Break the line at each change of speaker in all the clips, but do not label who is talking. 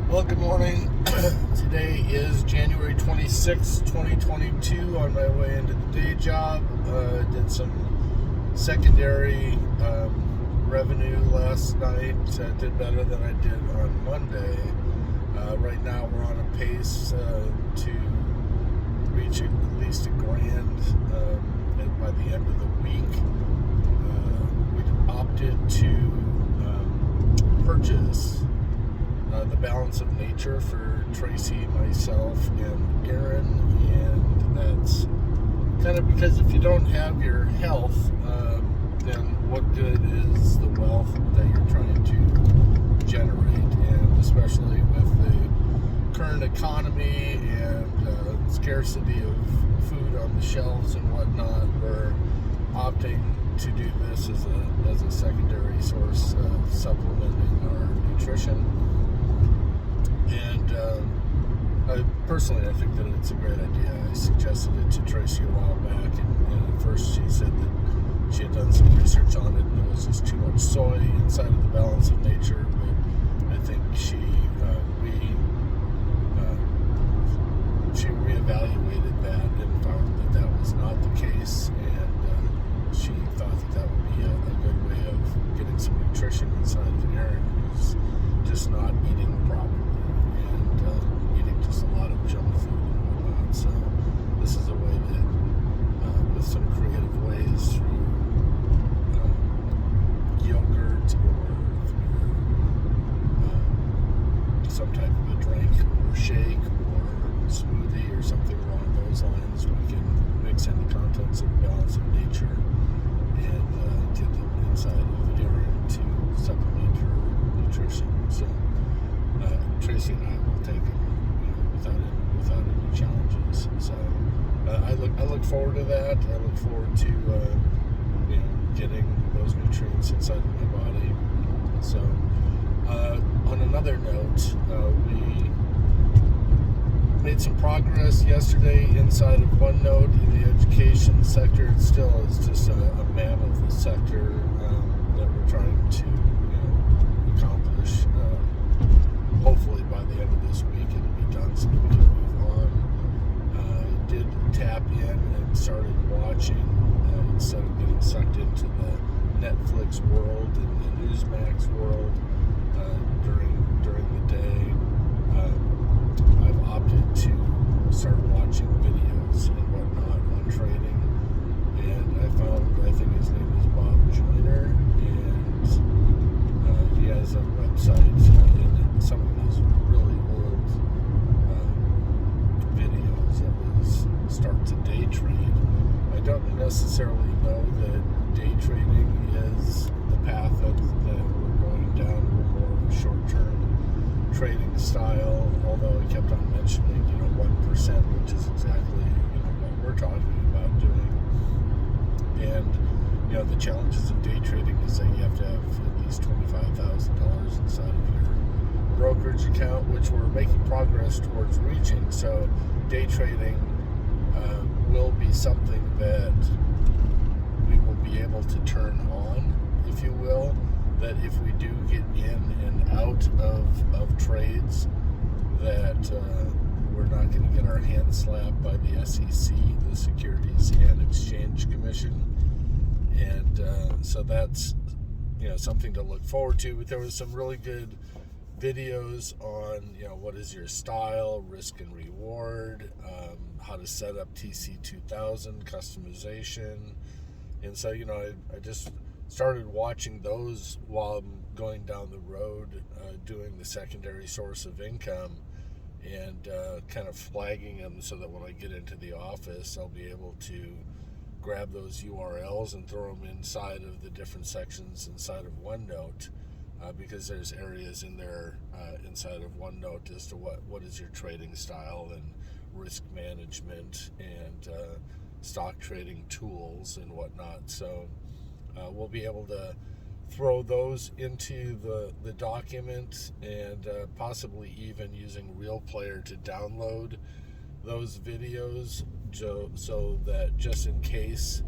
Well, good morning. Today is January 26th, 2022. On my way into the day job. Did some secondary revenue last night. Did better than I did on Monday. Right now we're on a pace to reach at least $1,000 by the end of the week. We opted to purchase the Balance of Nature for Tracy, myself, and Aaron, and that's kind of because if you don't have your health, then what good is the wealth that you're trying to generate? And especially with the current economy and scarcity of food on the shelves and whatnot, we're opting to do this as a secondary source of supplementing our nutrition. And personally, I think that it's a great idea. I suggested it to Tracy a while back, and at first she said that she had done some research on it, and there was just too much soy inside of the Balance of Nature. But I think she reevaluated that and found that was not the case, and she thought that would be a good way of getting some nutrition inside of Aaron, who's just not eating properly. Eating just a lot of junk food and whatnot. So this is a way that, with some creative ways, through yogurt or through some type of a drink or shake or smoothie or something along those lines, we can mix in the contents of the Balance of Nature and get them inside of Aaron to supplement her nutrition. So Tracy and I will take it, without any challenges. So I look forward to that. I look forward to getting those nutrients inside of my body. So on another note, we made some progress yesterday inside of OneNote in the education sector. It still is just a mammoth sector that we're trying to accomplish. Hopefully by the end of this week it'll be done so we can move on. I did tap in and started watching instead of getting sucked into the Netflix world and the Newsmax world during the day. I've opted to start watching videos and whatnot on trading, and I think his name is Bob Joyner, and he has a website. Some of those really old videos that was start to day trade. I don't necessarily know that day trading is the path that we're going down. We're more of a short-term trading style, although I kept on mentioning 1%, which is exactly what we're talking about doing. And the challenges of day trading is that you have to have at least $25,000 inside of your brokerage account, which we're making progress towards reaching. So day trading will be something that we will be able to turn on, if you will, that if we do get in and out of trades, that we're not going to get our hands slapped by the SEC, the Securities and Exchange Commission. And so that's something to look forward to. But there was some really good videos on what is your style, risk and reward, how to set up TC2000 customization. And so I just started watching those while I'm going down the road doing the secondary source of income, and kind of flagging them so that when I get into the office I'll be able to grab those URLs and throw them inside of the different sections inside of OneNote. Because there's areas in there inside of OneNote as to what is your trading style and risk management and stock trading tools and whatnot. So we'll be able to throw those into the document, and possibly even using Real Player to download those videos so that just in case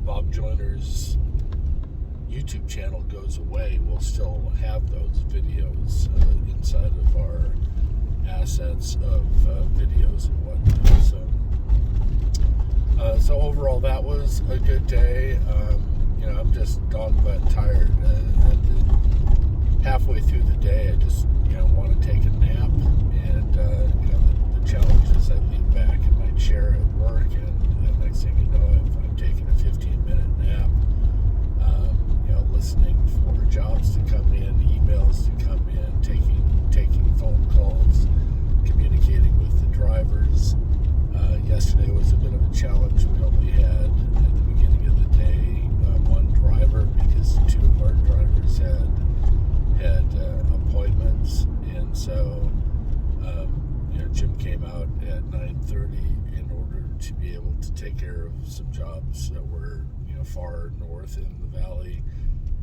Bob Joyner's YouTube channel goes away, we'll still have those videos inside of our assets of videos and whatnot. So overall, that was a good day. I'm just dog butt tired. Halfway through the day, I just want to take a nap, and the challenge is I lean back in my chair at work, and the next thing you know, I'm taking a 15-minute nap. Listening for jobs to come in, emails to come in, taking phone calls, communicating with the drivers. Yesterday was a bit of a challenge. We only had, at the beginning of the day, one driver because two of our drivers had appointments, and so Jim came out at 9:30 in order to be able to take care of some jobs that were far north in the valley,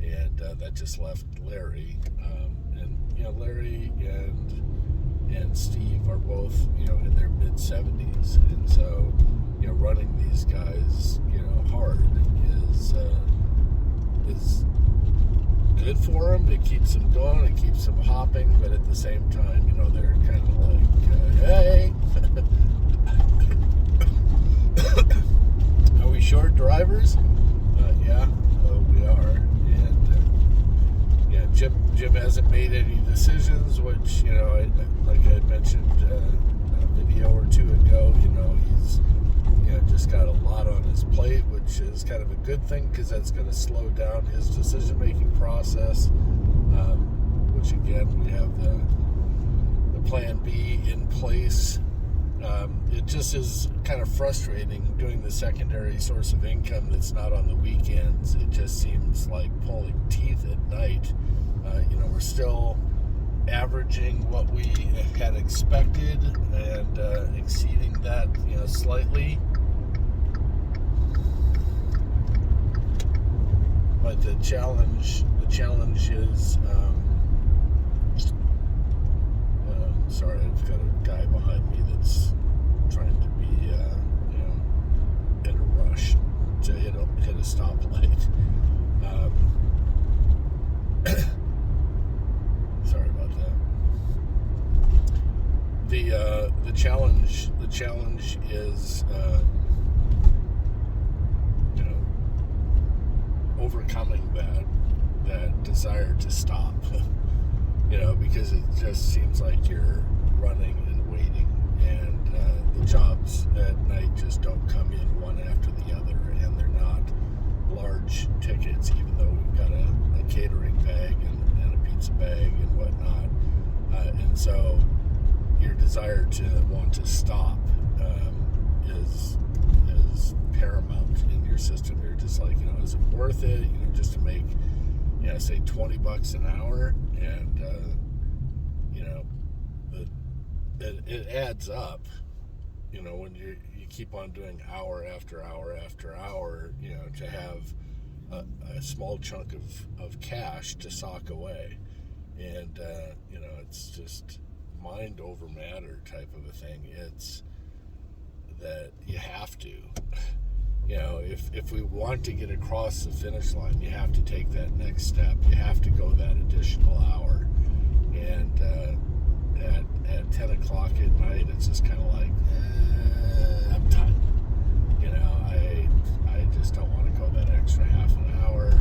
and that just left Larry. Larry and Steve are both in their mid-70s, and so running these guys hard is good for them. It keeps them going, it keeps them hopping, but at the same time they're kind of like hey are we short drivers? Yeah, we are, and Jim hasn't made any decisions, which like I had mentioned a video or two ago. He's just got a lot on his plate, which is kind of a good thing because that's going to slow down his decision-making process. Which again, we have the Plan B in place. It just is kind of frustrating doing the secondary source of income that's not on the weekends. It just seems like pulling teeth at night. We're still averaging what we had expected and exceeding that slightly. But the challenge is sorry, I've got a guy behind me that's trying to be in a rush to hit a stoplight. Sorry about that. The challenge is overcoming that desire to stop. Because it just seems like you're running and waiting, and the jobs at night just don't come in one after the other, and they're not large tickets, even though we've got a catering bag and a pizza bag and whatnot. And so your desire to want to stop is paramount in your system. You're just like, is it worth it? Just to make, say $20 an hour, and it adds up. When you keep on doing hour after hour after hour, to have a small chunk of cash to sock away, and it's just mind over matter type of a thing. It's that you have to. If we want to get across the finish line, you have to take that next step. You have to go that additional hour. And at 10 o'clock at night, it's just kind of like, I'm done. I just don't want to go that extra half an hour.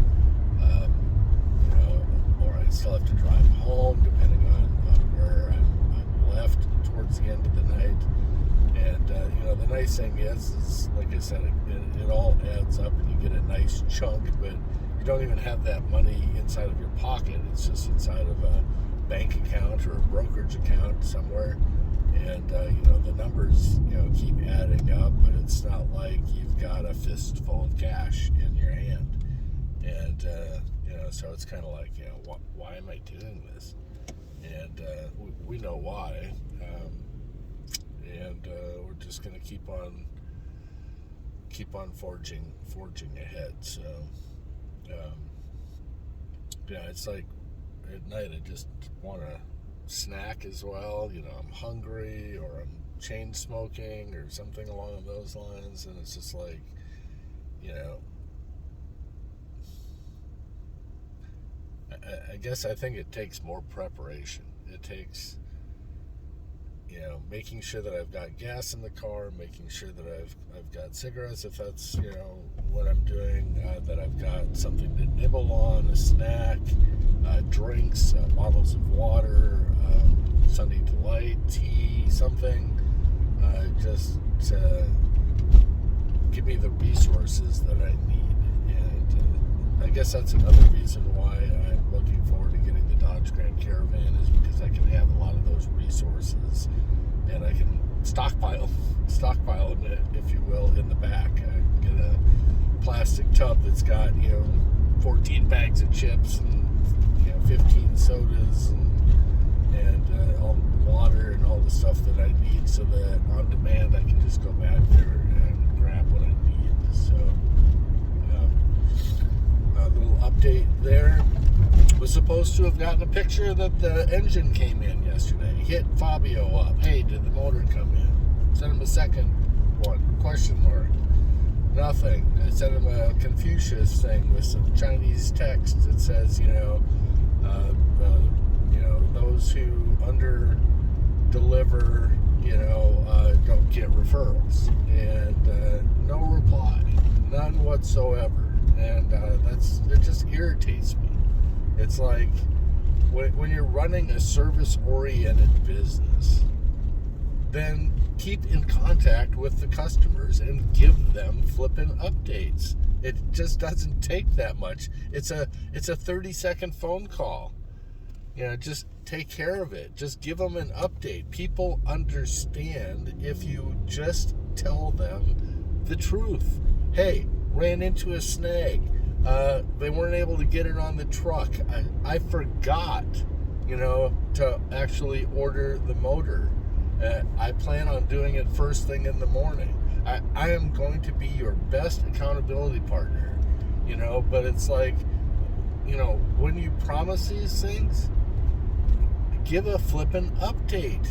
Or I still have to drive home, depending on where I'm left towards the end of the night. And the nice thing is like I said, it all adds up, and you get a nice chunk, but you don't even have that money inside of your pocket. It's just inside of a bank account or a brokerage account somewhere, and the numbers keep adding up, but it's not like you've got a fistful of cash in your hand. And so it's kind of like, why am I doing this? And we know why. And we're just going to keep on forging ahead. So it's like at night I just want to snack as well. I'm hungry, or I'm chain smoking or something along those lines, and it's just like, I guess I think it takes more preparation. It takes, making sure that I've got gas in the car, making sure that I've got cigarettes if that's what I'm doing, that I've got something to nibble on, a snack, drinks, bottles of water, Sunday Delight, tea, something, just to give me the resources that I need. And I guess that's another reason why I'm looking forward to getting the Dodge Grand Caravan, is because I can have a lot of those resources, and I can stockpile them, if you will, in the back. I can get a plastic tub that's got 14 bags of chips and 15 sodas and all the water and all the stuff that I need, so that on demand I can just go back there and grab what I need. So a little update there. Was supposed to have gotten a picture that the engine came in yesterday. Hit Fabio up. Hey, did the motor come in? Sent him a second one. Question mark. Nothing. I sent him a Confucius thing with some Chinese text that says, those who under deliver, don't get referrals. And no reply. None whatsoever. And it just irritates me. It's like when you're running a service-oriented business, then keep in contact with the customers and give them flippin' updates. It just doesn't take that much. It's a 30-second phone call. Just take care of it. Just give them an update. People understand if you just tell them the truth. Hey, ran into a snag. They weren't able to get it on the truck. I forgot, to actually order the motor. I plan on doing it first thing in the morning. I am going to be your best accountability partner, but it's like, when you promise these things, give a flippin' update.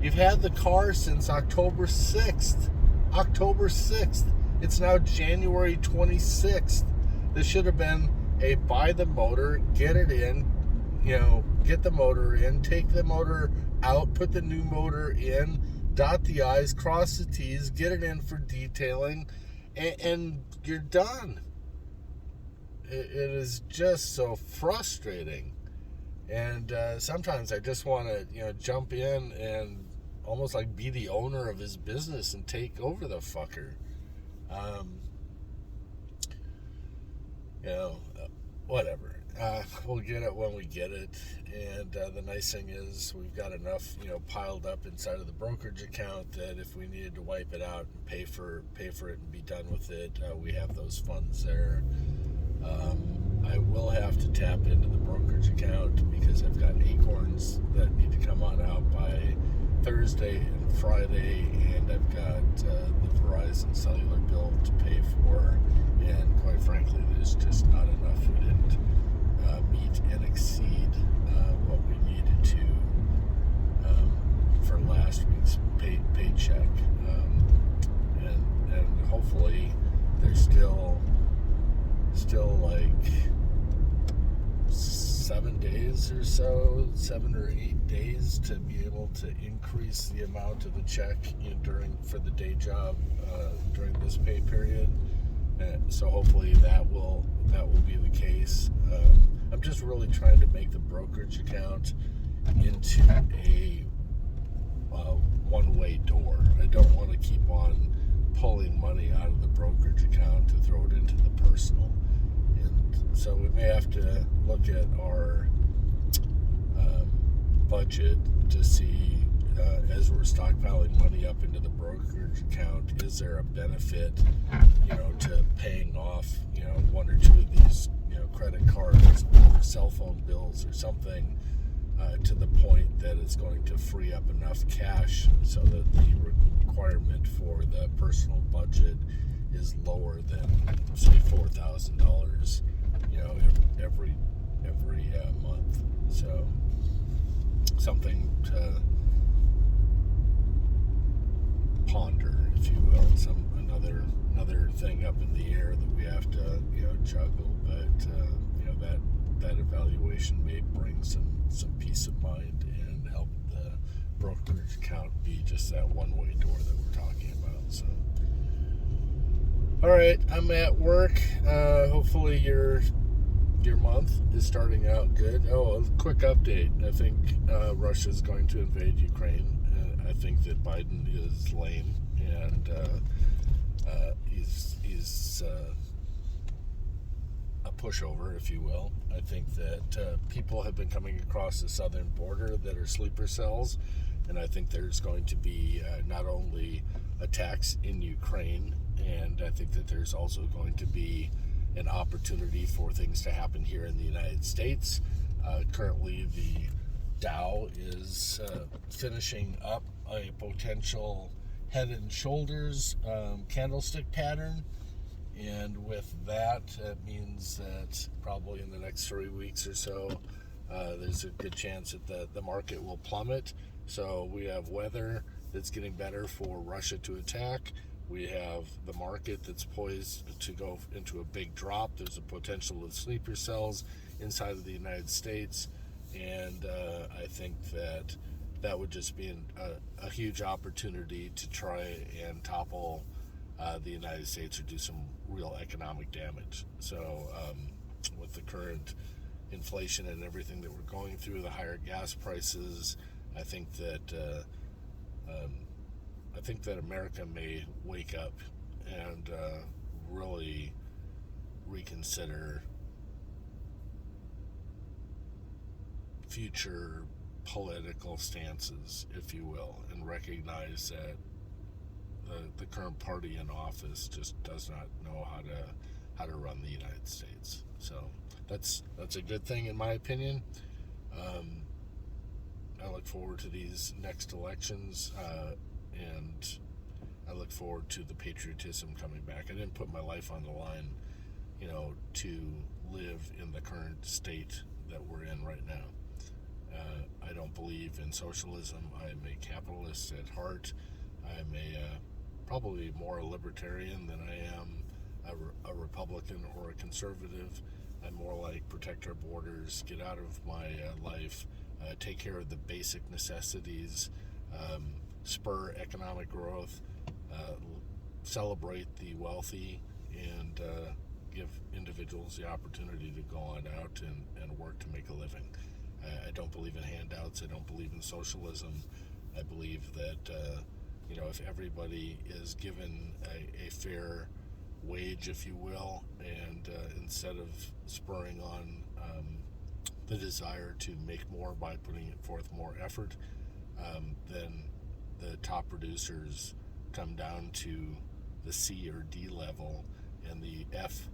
You've had the car since October 6th. October 6th. It's now January 26th. This should have been a buy the motor, get it in, get the motor in, take the motor out, put the new motor in, dot the I's, cross the T's, get it in for detailing, and you're done. It is just so frustrating. And sometimes I just want to, jump in and almost like be the owner of his business and take over the fucker. Whatever. We'll get it when we get it. And the nice thing is we've got enough, piled up inside of the brokerage account that if we needed to wipe it out and pay for it and be done with it, we have those funds there. I will have to tap into the brokerage account because I've got acorns that need to come on out by Thursday and Friday, and I've got the Verizon cellular bill to pay for, and quite frankly, there's just not enough. We didn't meet and exceed what we needed to for last week's paycheck, and hopefully there's still like 7 days or so, 7 or 8 days to be able to increase the amount of the check for the day job during this pay period. So hopefully that will be the case. I'm just really trying to make the brokerage account into a one-way door. I don't want to keep on pulling money out of the brokerage account to throw it into the personal. And so we may have to look at our budget to see, as we're stockpiling money up into the brokerage account, is there a benefit, to paying off, 1 or 2 of these, credit cards or cell phone bills or something, to the point that it's going to free up enough cash so that the requirement for the personal budget is lower than, say, $4,000, every month. So something to ponder, if you will. Another thing up in the air that we have to juggle, but that evaluation may bring some peace of mind and help the brokerage account be just that one-way door that we're talking about. So, all right, I'm at work. Hopefully your month is starting out good. Oh, a quick update. I think Russia's going to invade Ukraine. I think that Biden is lame, and he's a pushover, if you will. I think that people have been coming across the southern border that are sleeper cells, and I think there's going to be not only attacks in Ukraine, and I think that there's also going to be an opportunity for things to happen here in the United States. Currently, the Dow is finishing up a potential head and shoulders candlestick pattern. And with that, it means that probably in the next 3 weeks or so, there's a good chance that the market will plummet. So we have weather that's getting better for Russia to attack. We have the market that's poised to go into a big drop. There's a potential of sleeper cells inside of the United States. And I think that would just be a huge opportunity to try and topple the United States or do some real economic damage. So with the current inflation and everything that we're going through, the higher gas prices, I think that America may wake up and really reconsider future political stances, if you will, and recognize that the current party in office just does not know how to run the United States. So that's a good thing in my opinion. I look forward to these next elections, and I look forward to the patriotism coming back. I didn't put my life on the line, to live in the current state that we're in right now. I don't believe in socialism. I'm a capitalist at heart. I'm probably more a libertarian than I am a Republican or a conservative. I'm more like protect our borders, get out of my life, take care of the basic necessities, spur economic growth, celebrate the wealthy, and give individuals the opportunity to go on out and work to make a living. I don't believe in handouts. I don't believe in socialism. I believe that if everybody is given a fair wage, if you will, and instead of spurring on the desire to make more by putting forth more effort, then the top producers come down to the C or D level, and the F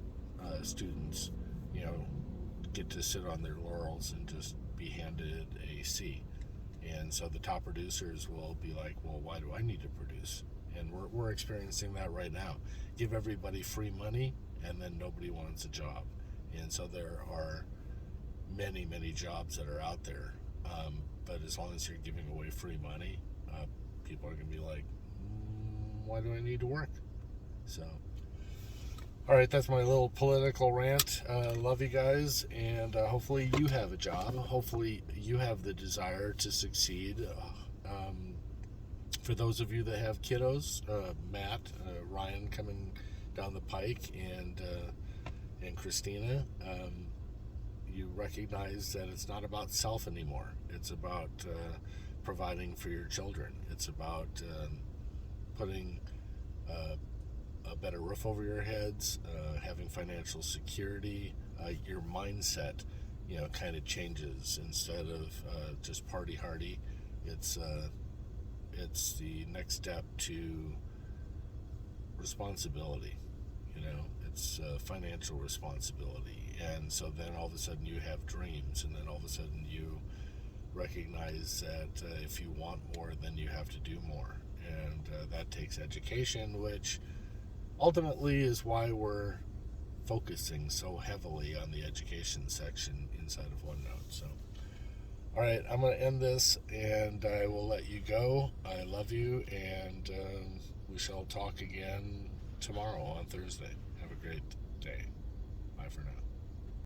students, get to sit on their laurels and just be handed a C. And so the top producers will be like, well, why do I need to produce? And we're experiencing that right now. Give everybody free money, and then nobody wants a job. And so there are many, many jobs that are out there. But as long as you're giving away free money, people are going to be like, why do I need to work? So, all right, that's my little political rant. Love you guys, and hopefully you have a job. Hopefully you have the desire to succeed. For those of you that have kiddos, Matt, Ryan coming down the pike, and Christina, you recognize that it's not about self anymore. It's about providing for your children. It's about putting a better roof over your heads, having financial security. Your mindset, kind of changes. Instead of just party hardy, it's the next step to responsibility. It's financial responsibility, and so then all of a sudden you have dreams, and then all of a sudden you recognize that if you want more, then you have to do more, and that takes education, which ultimately is why we're focusing so heavily on the education section inside of OneNote. So, all right, I'm going to end this, and I will let you go. I love you, and we shall talk again tomorrow on Thursday. Have a great day. Bye for now.